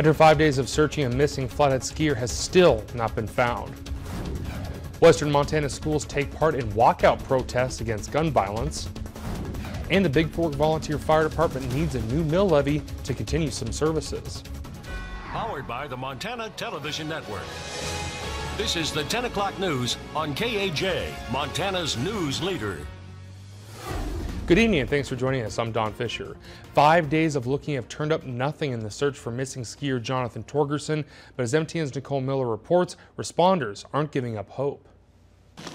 After 5 days of searching, a missing Flathead skier has still not been found. Western Montana schools take part in walkout protests against gun violence. And the Big Fork Volunteer Fire Department needs a new mill levy to continue some services. Powered by the Montana Television Network. This is the 10 o'clock news on KAJ, Montana's news leader. Good evening and thanks for joining us. I'm Don Fisher. 5 days of looking have turned up nothing in the search for missing skier Jonathan Torgerson, but as MTN's Nicole Miller reports, responders aren't giving up hope.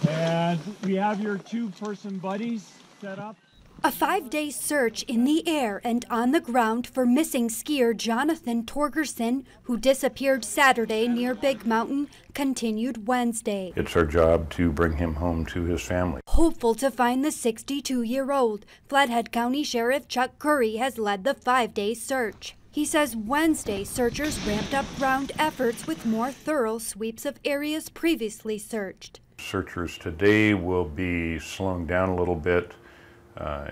And we have your two-person buddies set up. A 5-day search in the air and on the ground for missing skier Jonathan Torgerson, who disappeared Saturday near Big Mountain, continued Wednesday. It's our job to bring him home to his family. Hopeful to find the 62-year-old, Flathead County Sheriff Chuck Curry has led the 5-day search. He says Wednesday searchers ramped up ground efforts with more thorough sweeps of areas previously searched. Searchers today will be slowing down a little bit.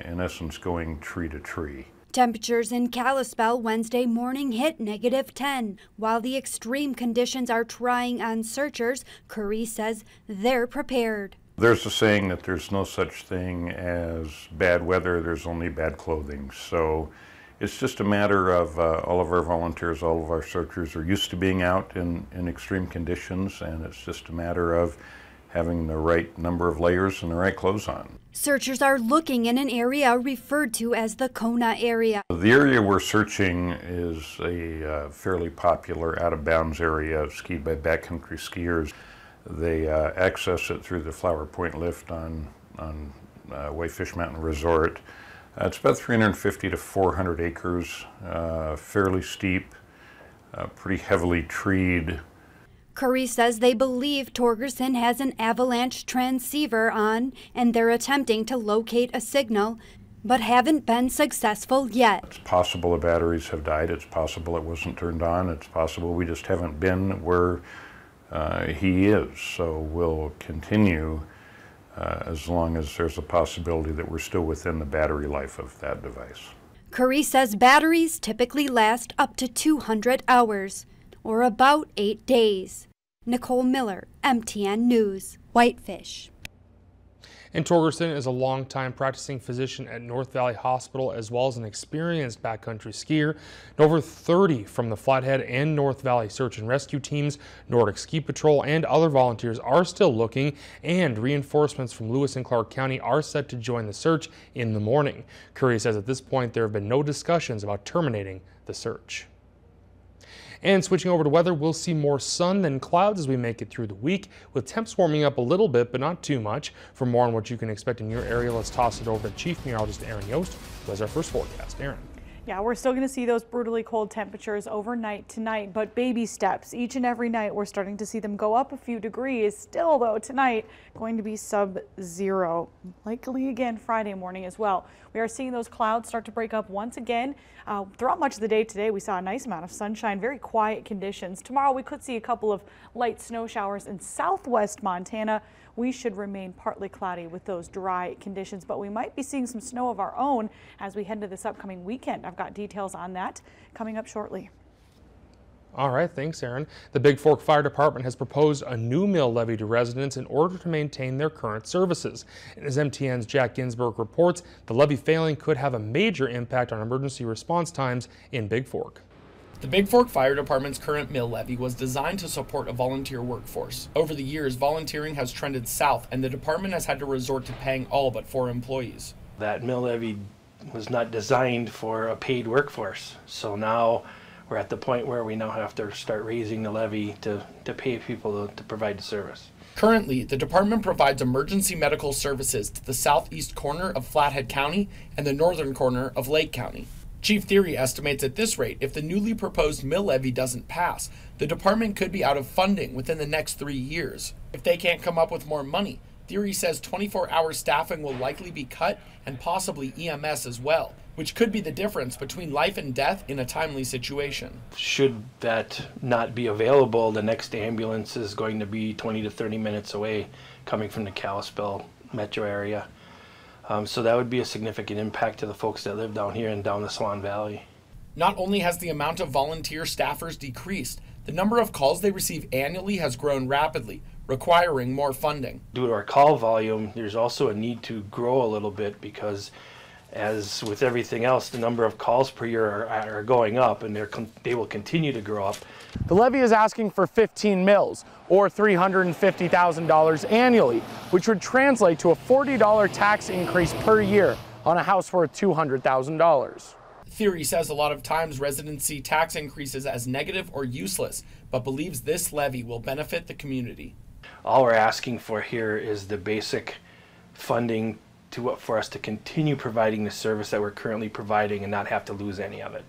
In essence, going tree to tree. Temperatures in Kalispell Wednesday morning hit -10. While the extreme conditions are trying on searchers, Curry says they're prepared. There's a saying that there's no such thing as bad weather, there's only bad clothing. So it's just a matter of all of our volunteers, all of our searchers are used to being out in extreme conditions, and it's just a matter of having the right number of layers and the right clothes on. Searchers are looking in an area referred to as the Kona area. The area we're searching is a fairly popular out-of-bounds area skied by backcountry skiers. They access it through the Flower Point lift on Whitefish Mountain Resort. It's about 350 to 400 acres, fairly steep, pretty heavily treed. Curry says they believe Torgerson has an avalanche transceiver on and they're attempting to locate a signal, but haven't been successful yet. It's possible the batteries have died. It's possible it wasn't turned on. It's possible we just haven't been where he is. So we'll continue as long as there's a possibility that we're still within the battery life of that device. Curry says batteries typically last up to 200 hours. Or about 8 days. Nicole Miller, MTN News, Whitefish. And Torgerson is a longtime practicing physician at North Valley Hospital as well as an experienced backcountry skier. And over 30 from the Flathead and North Valley search and rescue teams, Nordic Ski Patrol, and other volunteers are still looking, and reinforcements from Lewis and Clark County are set to join the search in the morning. Curry says at this point there have been no discussions about terminating the search. And switching over to weather, we'll see more sun than clouds as we make it through the week, with temps warming up a little bit, but not too much. For more on what you can expect in your area, let's toss it over to Chief Meteorologist Aaron Yost, who has our first forecast. Aaron. Yeah, we're still going to see those brutally cold temperatures overnight tonight, but baby steps. Each and every night we're starting to see them go up a few degrees. Still, though, tonight going to be sub-zero. Likely again Friday morning as well. We are seeing those clouds start to break up once again. Throughout much of the day today, we saw a nice amount of sunshine, very quiet conditions. Tomorrow we could see a couple of light snow showers in southwest Montana. We should remain partly cloudy with those dry conditions, but we might be seeing some snow of our own as we head into this upcoming weekend. I've got details on that coming up shortly. All right, thanks, Aaron. The Big Fork Fire Department has proposed a new mill levy to residents in order to maintain their current services. And as MTN's Jack Ginsburg reports, the levy failing could have a major impact on emergency response times in Big Fork. The Big Fork Fire Department's current mill levy was designed to support a volunteer workforce. Over the years, volunteering has trended south, and the department has had to resort to paying all but 4 employees. That mill levy was not designed for a paid workforce, so now we're at the point where we now have to start raising the levy to pay people to provide the service. Currently, the department provides emergency medical services to the southeast corner of Flathead County and the northern corner of Lake County. Chief Theory estimates at this rate, if the newly proposed mill levy doesn't pass, the department could be out of funding within the next 3 years. If they can't come up with more money, Theory says 24-hour staffing will likely be cut and possibly EMS as well, which could be the difference between life and death in a timely situation. Should that not be available, the next ambulance is going to be 20 to 30 minutes away coming from the Kalispell metro area. So that would be a significant impact to the folks that live down here and down the Swan Valley. Not only has the amount of volunteer staffers decreased, the number of calls they receive annually has grown rapidly, requiring more funding. Due to our call volume, there's also a need to grow a little bit because, as with everything else, the number of calls per year are going up, and they will continue to grow up. The levy is asking for 15 mills, or $350,000 annually, which would translate to a $40 tax increase per year on a house worth $200,000. Theory says a lot of times residents see tax increases as negative or useless, but believes this levy will benefit the community. All we're asking for here is the basic funding for us to continue providing the service that we're currently providing and not have to lose any of it.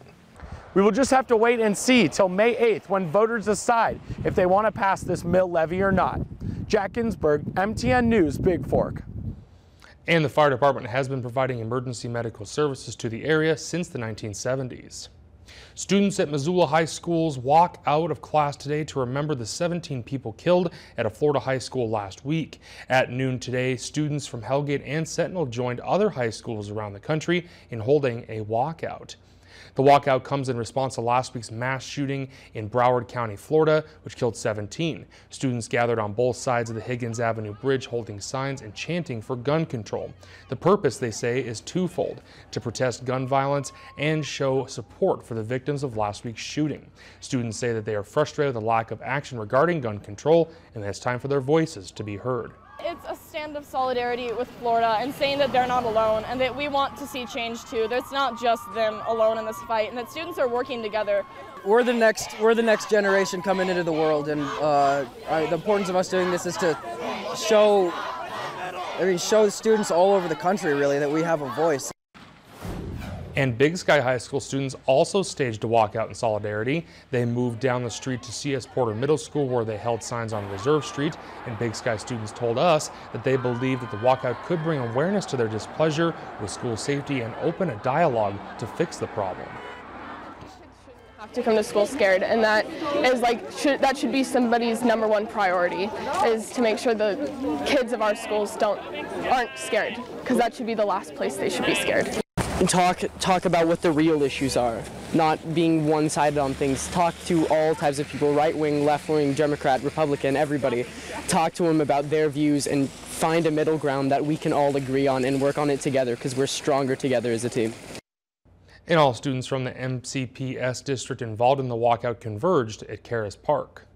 We will just have to wait and see till May 8th when voters decide if they want to pass this mill levy or not. Jack Ginsburg, MTN News, Big Fork. And the fire department has been providing emergency medical services to the area since the 1970s. Students at Missoula High Schools walk out of class today to remember the 17 people killed at a Florida high school last week. At noon today, students from Hellgate and Sentinel joined other high schools around the country in holding a walkout. The walkout comes in response to last week's mass shooting in Broward County, Florida, which killed 17. Students gathered on both sides of the Higgins Avenue Bridge holding signs and chanting for gun control. The purpose, they say, is twofold: to protest gun violence and show support for the victims of last week's shooting. Students say that they are frustrated with the lack of action regarding gun control, and that it's time for their voices to be heard. It's a stand of solidarity with Florida and saying that they're not alone and that we want to see change too. There's not just them alone in this fight, and that students are working together. We're the next generation coming into the world, and the importance of us doing this is to show students all over the country really that we have a voice. And Big Sky High School students also staged a walkout in solidarity. They moved down the street to C.S. Porter Middle School, where they held signs on Reserve Street. And Big Sky students told us that they believe that the walkout could bring awareness to their displeasure with school safety and open a dialogue to fix the problem. Have to come to school scared, and that is that should be somebody's #1 priority, is to make sure the kids of our schools aren't scared, because that should be the last place they should be scared. Talk about what the real issues are, not being one-sided on things. Talk to all types of people, right-wing, left-wing, Democrat, Republican, everybody. Talk to them about their views and find a middle ground that we can all agree on and work on it together, because we're stronger together as a team. And all students from the MCPS district involved in the walkout converged at Karas Park.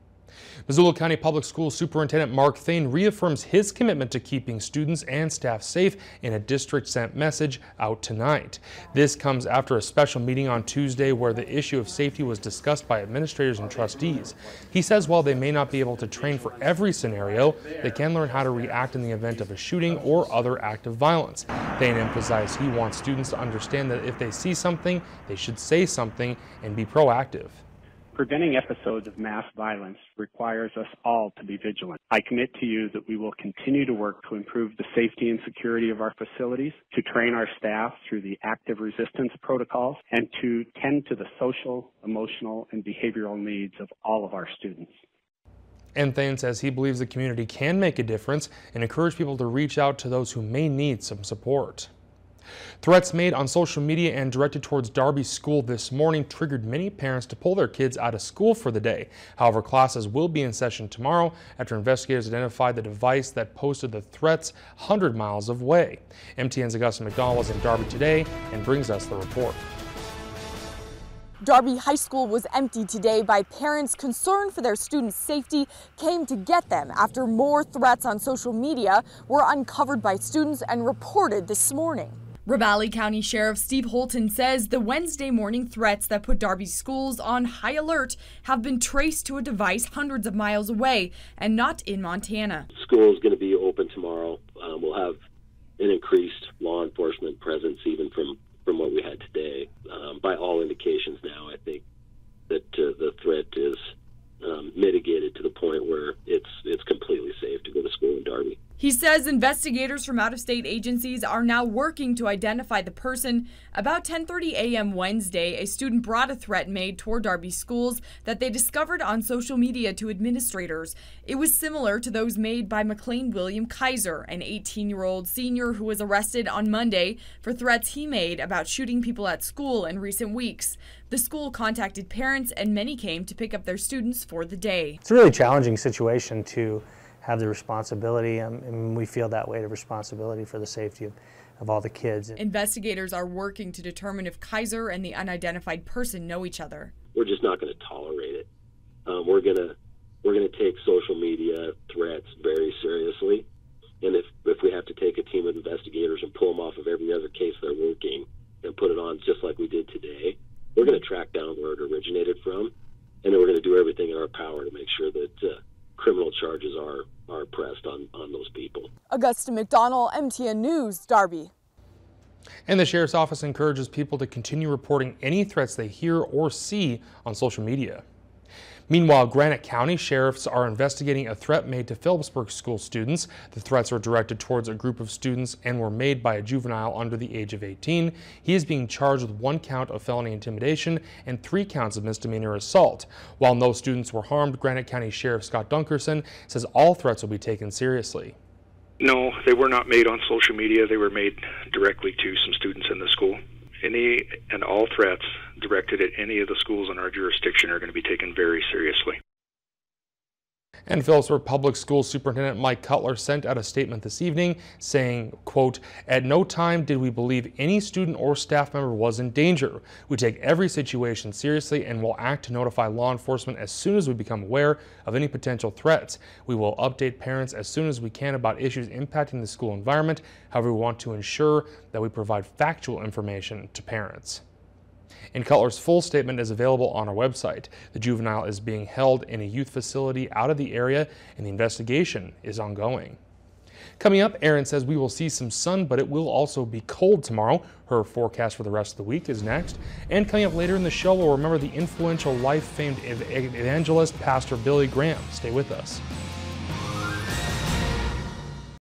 Missoula County Public Schools Superintendent Mark Thane reaffirms his commitment to keeping students and staff safe in a district-sent message out tonight. This comes after a special meeting on Tuesday where the issue of safety was discussed by administrators and trustees. He says while they may not be able to train for every scenario, they can learn how to react in the event of a shooting or other act of violence. Thane emphasized he wants students to understand that if they see something, they should say something and be proactive. Preventing episodes of mass violence requires us all to be vigilant. I commit to you that we will continue to work to improve the safety and security of our facilities, to train our staff through the active resistance protocols, and to tend to the social, emotional, and behavioral needs of all of our students. And Thane says he believes the community can make a difference and encourage people to reach out to those who may need some support. Threats made on social media and directed towards Darby School this morning triggered many parents to pull their kids out of school for the day. However, classes will be in session tomorrow after investigators identified the device that posted the threats 100 miles away. MTN's Augusta McDonald was in Darby today and brings us the report. Darby High School was emptied today by parents concerned for their students' safety came to get them after more threats on social media were uncovered by students and reported this morning. Ravalli County Sheriff Steve Holton says the Wednesday morning threats that put Darby schools on high alert have been traced to a device hundreds of miles away and not in Montana. School is going to be open tomorrow. We'll have an increased law enforcement presence even from what we had today. By all indications now, I think that the threat is mitigated to the point where it's completely safe to go to school in Darby. He says investigators from out-of-state agencies are now working to identify the person. About 10:30 a.m. Wednesday, a student brought a threat made toward Darby schools that they discovered on social media to administrators. It was similar to those made by McLean William Kaiser, an 18-year-old senior who was arrested on Monday for threats he made about shooting people at school in recent weeks. The school contacted parents and many came to pick up their students for the day. It's a really challenging situation to have the responsibility, and we feel that weight of responsibility for the safety of all the kids. Investigators are working to determine if Kaiser and the unidentified person know each other. We're just not going to tolerate it. We're gonna take social media threats very seriously, and if we have to take a team of investigators and pull them off of every other case they're working and put it on just like we did today, we're going to track down where it originated from, and then we're going to do everything in our power to make sure that criminal charges are pressed on those people. Augusta McDonald, MTN News, Darby. And the Sheriff's Office encourages people to continue reporting any threats they hear or see on social media. Meanwhile, Granite County sheriffs are investigating a threat made to Phillipsburg school students. The threats are directed towards a group of students and were made by a juvenile under the age of 18. He is being charged with 1 count of felony intimidation and 3 counts of misdemeanor assault. While no students were harmed, Granite County Sheriff Scott Dunkerson says all threats will be taken seriously. No, they were not made on social media. They were made directly to some students in the school. Any and all threats directed at any of the schools in our jurisdiction are going to be taken very seriously. And Phillipsburg Public Schools Superintendent Mike Cutler sent out a statement this evening saying, quote, "At no time did we believe any student or staff member was in danger. We take every situation seriously and will act to notify law enforcement as soon as we become aware of any potential threats. We will update parents as soon as we can about issues impacting the school environment. However, we want to ensure that we provide factual information to parents." And Cutler's full statement is available on our website. The juvenile is being held in a youth facility out of the area, and the investigation is ongoing. Coming up, Erin says we will see some sun, but it will also be cold tomorrow. Her forecast for the rest of the week is next. And coming up later in the show, we'll remember the influential life-famed evangelist, Pastor Billy Graham. Stay with us.